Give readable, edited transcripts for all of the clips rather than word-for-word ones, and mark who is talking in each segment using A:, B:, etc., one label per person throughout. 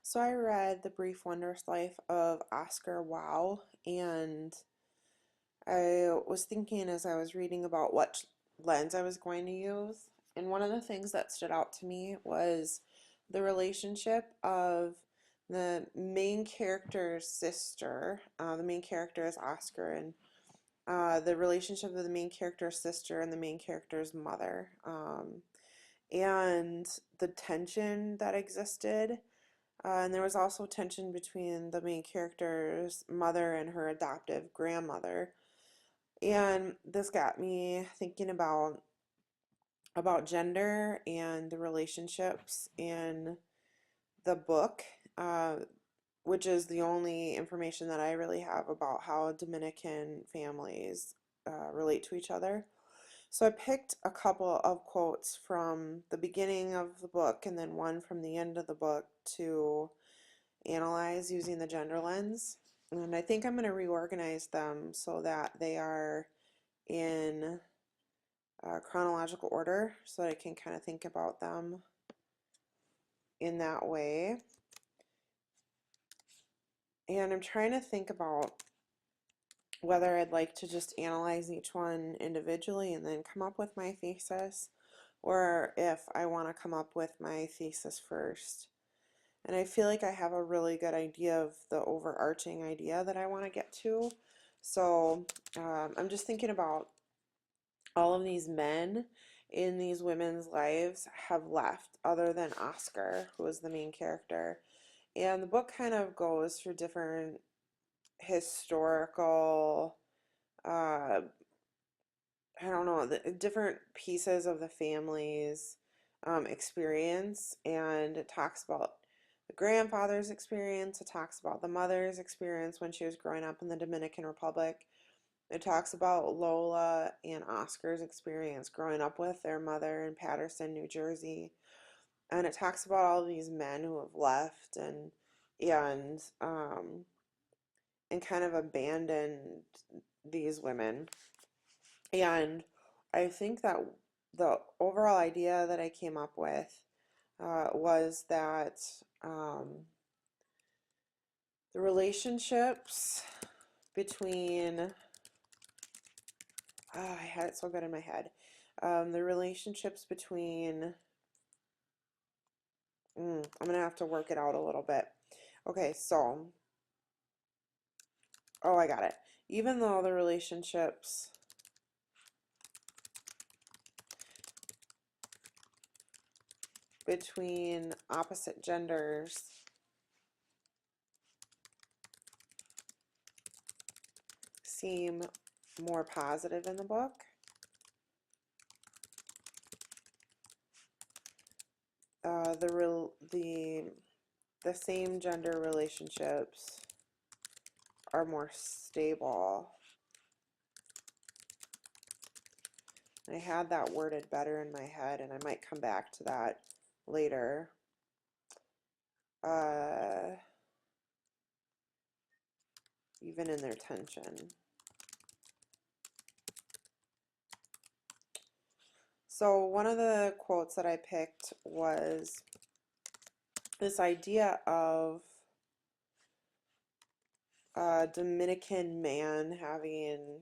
A: So I read The Brief Wondrous Life of Oscar Wilde, and I was thinking as I was reading about what lens I was going to use. And one of the things that stood out to me was the relationship of the main character's sister. The main character is Oscar, and the relationship of the main character's sister and the main character's mother, and the tension that existed. And there was also tension between the main character's mother and her adoptive grandmother. And this got me thinking about gender and the relationships in the book, uh, which is the only information that I really have about how Dominican families relate to each other. So I picked a couple of quotes from the beginning of the book and then one from the end of the book to analyze using the gender lens. And I think I'm going to reorganize them so that they are in chronological order so that I can kind of think about them in that way. And I'm trying to think about whether I'd like to just analyze each one individually and then come up with my thesis, or if I want to come up with my thesis first. And I feel like I have a really good idea of the overarching idea that I want to get to. So I'm just thinking about all of these men in these women's lives have left, other than Oscar, who is the main character. And the book kind of goes through different historical, uh, I don't know, the different pieces of the family's experience, and it talks about the grandfather's experience, it talks about the mother's experience when she was growing up in the Dominican Republic. It talks about Lola and Oscar's experience growing up with their mother in Paterson, New Jersey. And it talks about all these men who have left and and kind of abandoned these women. And I think that the overall idea that I came up with was that the relationships between, I had it so good in my head, the relationships between, I'm going to have to work it out a little bit. Okay, so, oh, I got it. Even though the relationships between opposite genders seem more positive in the book, the same gender relationships are more stable. I had that worded better in my head, and I might come back to that later. Even in their tension. So one of the quotes that I picked was this idea of a Dominican man having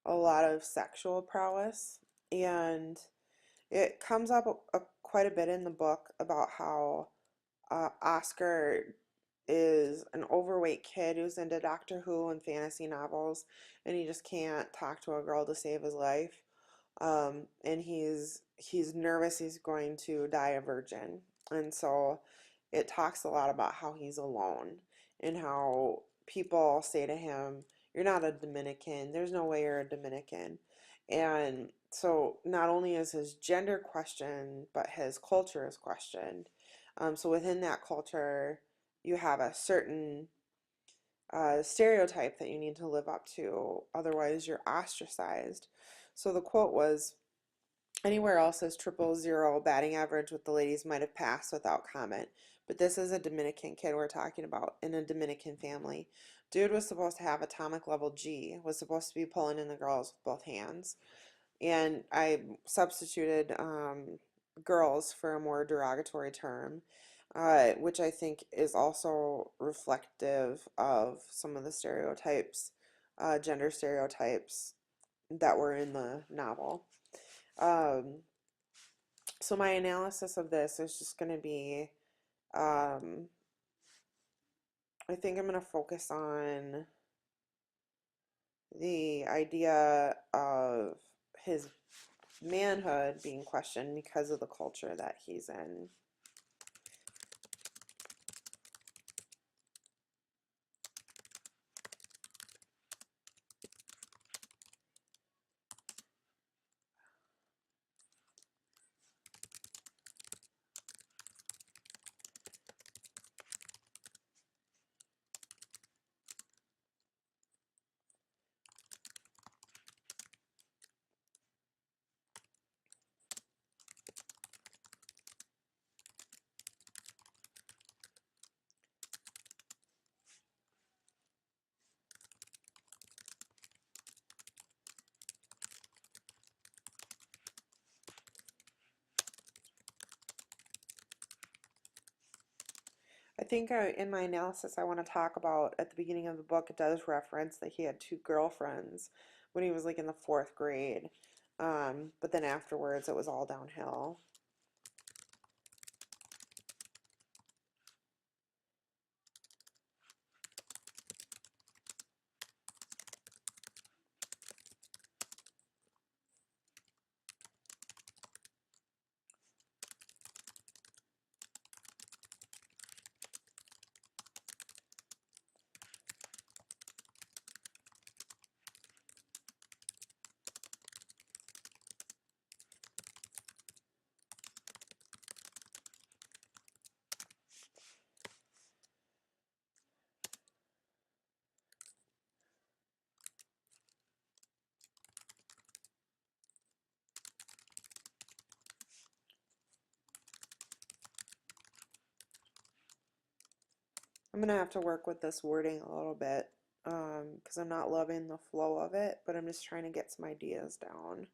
A: a lot of sexual prowess, and it comes up quite a bit in the book about how Oscar is an overweight kid who's into Doctor Who and fantasy novels, and he just can't talk to a girl to save his life. And he's nervous he's going to die a virgin, and so it talks a lot about how he's alone and how people say to him, "You're not a Dominican. There's no way you're a Dominican." And so not only is his gender questioned, but his culture is questioned. So within that culture, you have a certain stereotype that you need to live up to, otherwise you're ostracized. So the quote was, "Anywhere else is 000 batting average with the ladies might have passed without comment, but this is a Dominican kid we're talking about in a Dominican family. Dude was supposed to have atomic level G, was supposed to be pulling in the girls with both hands." And I substituted girls for a more derogatory term, which I think is also reflective of some of the stereotypes, gender stereotypes that were in the novel. Um, so my analysis of this is just going to be, um, I think I'm going to focus on the idea of his manhood being questioned because of the culture that he's in. I think in my analysis, I want to talk about at the beginning of the book, it does reference that he had two girlfriends when he was like in the fourth grade. But then afterwards, it was all downhill. I'm gonna have to work with this wording a little bit because I'm not loving the flow of it, but I'm just trying to get some ideas down.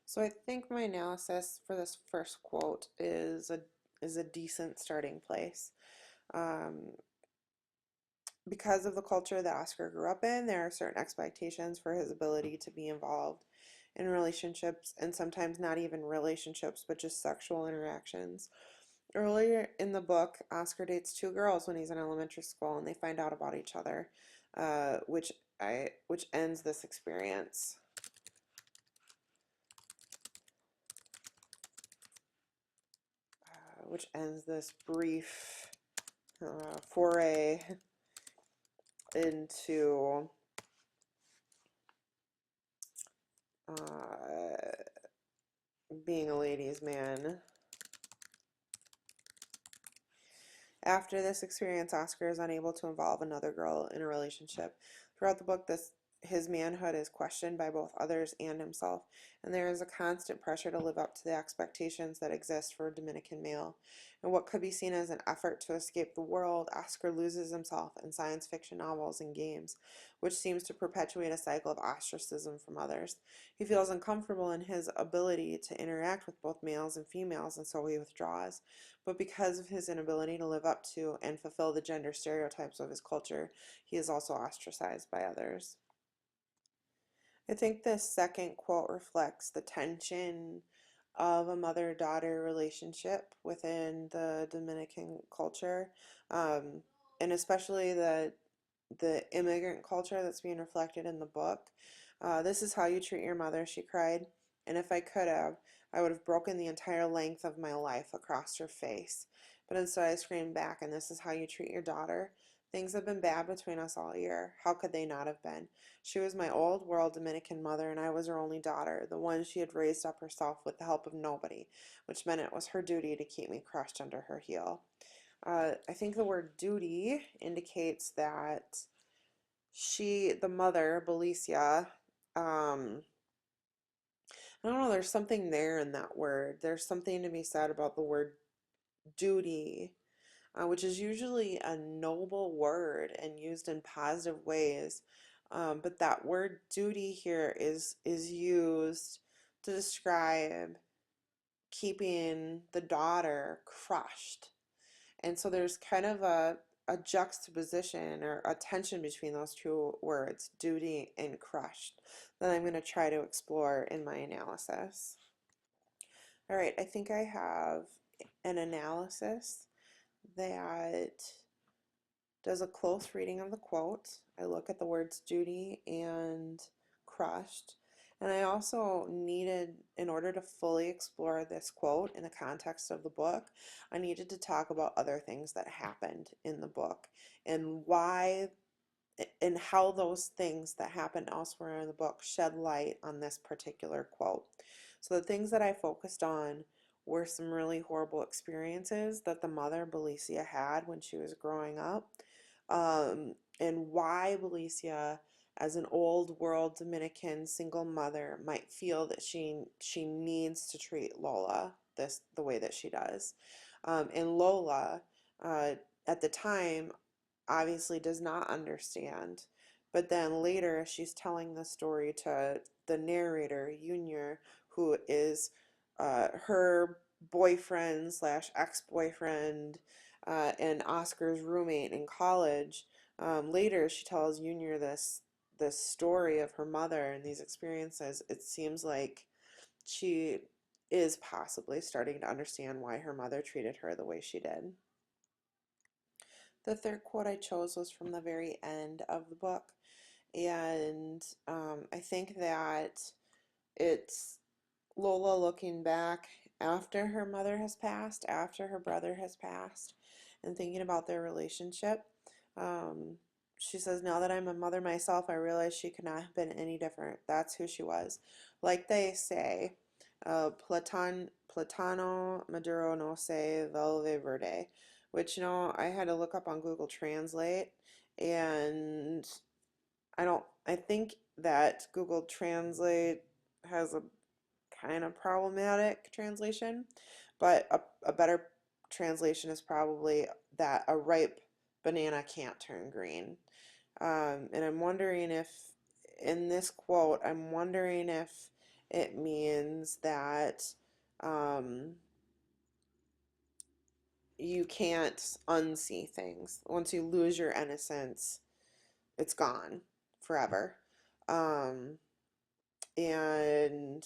A: So I think my analysis for this first quote is a decent starting place. Um, because of the culture that Oscar grew up in, there are certain expectations for his ability to be involved in relationships, and sometimes not even relationships, but just sexual interactions. Earlier in the book, Oscar dates two girls when he's in elementary school, and they find out about each other, which ends this experience, which ends this brief foray into being a ladies' man. After this experience, Oscar is unable to involve another girl in a relationship. Throughout the book, his manhood is questioned by both others and himself, and there is a constant pressure to live up to the expectations that exist for a Dominican male. In what could be seen as an effort to escape the world, Oscar loses himself in science fiction novels and games, which seems to perpetuate a cycle of ostracism from others. He feels uncomfortable in his ability to interact with both males and females, and so he withdraws. But because of his inability to live up to and fulfill the gender stereotypes of his culture, he is also ostracized by others. I think this second quote reflects the tension of a mother-daughter relationship within the Dominican culture, um, and especially the immigrant culture that's being reflected in the book. This is how you treat your mother, she cried. And if I could have, I would have broken the entire length of my life across her face. But instead, I screamed back, and this is how you treat your daughter. Things have been bad between us all year. How could they not have been? She was my old world Dominican mother, and I was her only daughter, the one she had raised up herself with the help of nobody, which meant it was her duty to keep me crushed under her heel. I think the word duty indicates that the mother, Belicia, um, I don't know, there's something there in that word. There's something to be said about the word duty, which is usually a noble word and used in positive ways. But that word duty here is used to describe keeping the daughter crushed. And so there's kind of a juxtaposition or a tension between those two words, duty and crushed, that I'm going to try to explore in my analysis. All right, I think I have an analysis that does a close reading of the quote. I look at the words duty and crushed. And I also needed, in order to fully explore this quote in the context of the book, I needed to talk about other things that happened in the book and why and how those things that happen elsewhere in the book shed light on this particular quote. So the things that I focused on were some really horrible experiences that the mother, Belicia, had when she was growing up, and why Belicia, as an old world Dominican single mother, might feel that she needs to treat Lola the way that she does. And Lola, uh, at the time, obviously does not understand. But then later, she's telling the story to the narrator, Junior, who is her boyfriend slash ex-boyfriend and Oscar's roommate in college. Later, she tells Junior this story of her mother and these experiences. It seems like she is possibly starting to understand why her mother treated her the way she did. The third quote I chose was from the very end of the book, and I think that it's Lola looking back after her mother has passed, after her brother has passed, and thinking about their relationship. Um, she says, now that I'm a mother myself, I realize she could not have been any different. That's who she was. Like they say, Platano Maduro no se vuelve verde, which, I had to look up on Google Translate, and I think that Google Translate has a kind of problematic translation, but a better translation is probably that a ripe banana can't turn green. And I'm wondering if, in this quote, I'm wondering if it means that um, you can't unsee things. Once you lose your innocence, it's gone forever. Um, and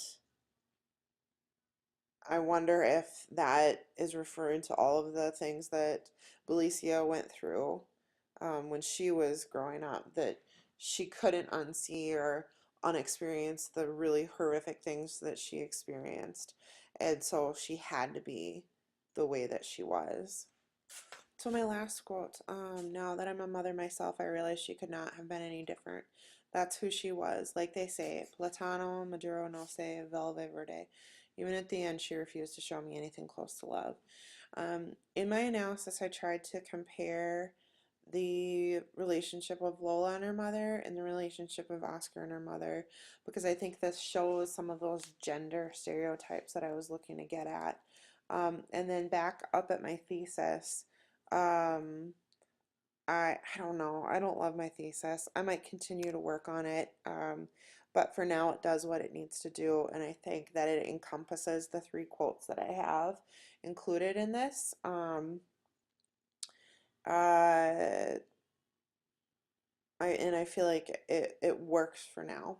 A: I wonder if that is referring to all of the things that Belicia went through when she was growing up, that she couldn't unsee or unexperience the really horrific things that she experienced. And so she had to be the way that she was. So my last quote, now that I'm a mother myself, I realize she could not have been any different. That's who she was. Like they say, Platano, Maduro, no se, velve verde. Even at the end, she refused to show me anything close to love. In my analysis, I tried to compare the relationship of Lola and her mother and the relationship of Oscar and her mother, because I think this shows some of those gender stereotypes that I was looking to get at. And then back up at my thesis, um, I don't know. I don't love my thesis. I might continue to work on it, but for now it does what it needs to do, and I think that it encompasses the three quotes that I have included in this. Uh, I feel like it works for now.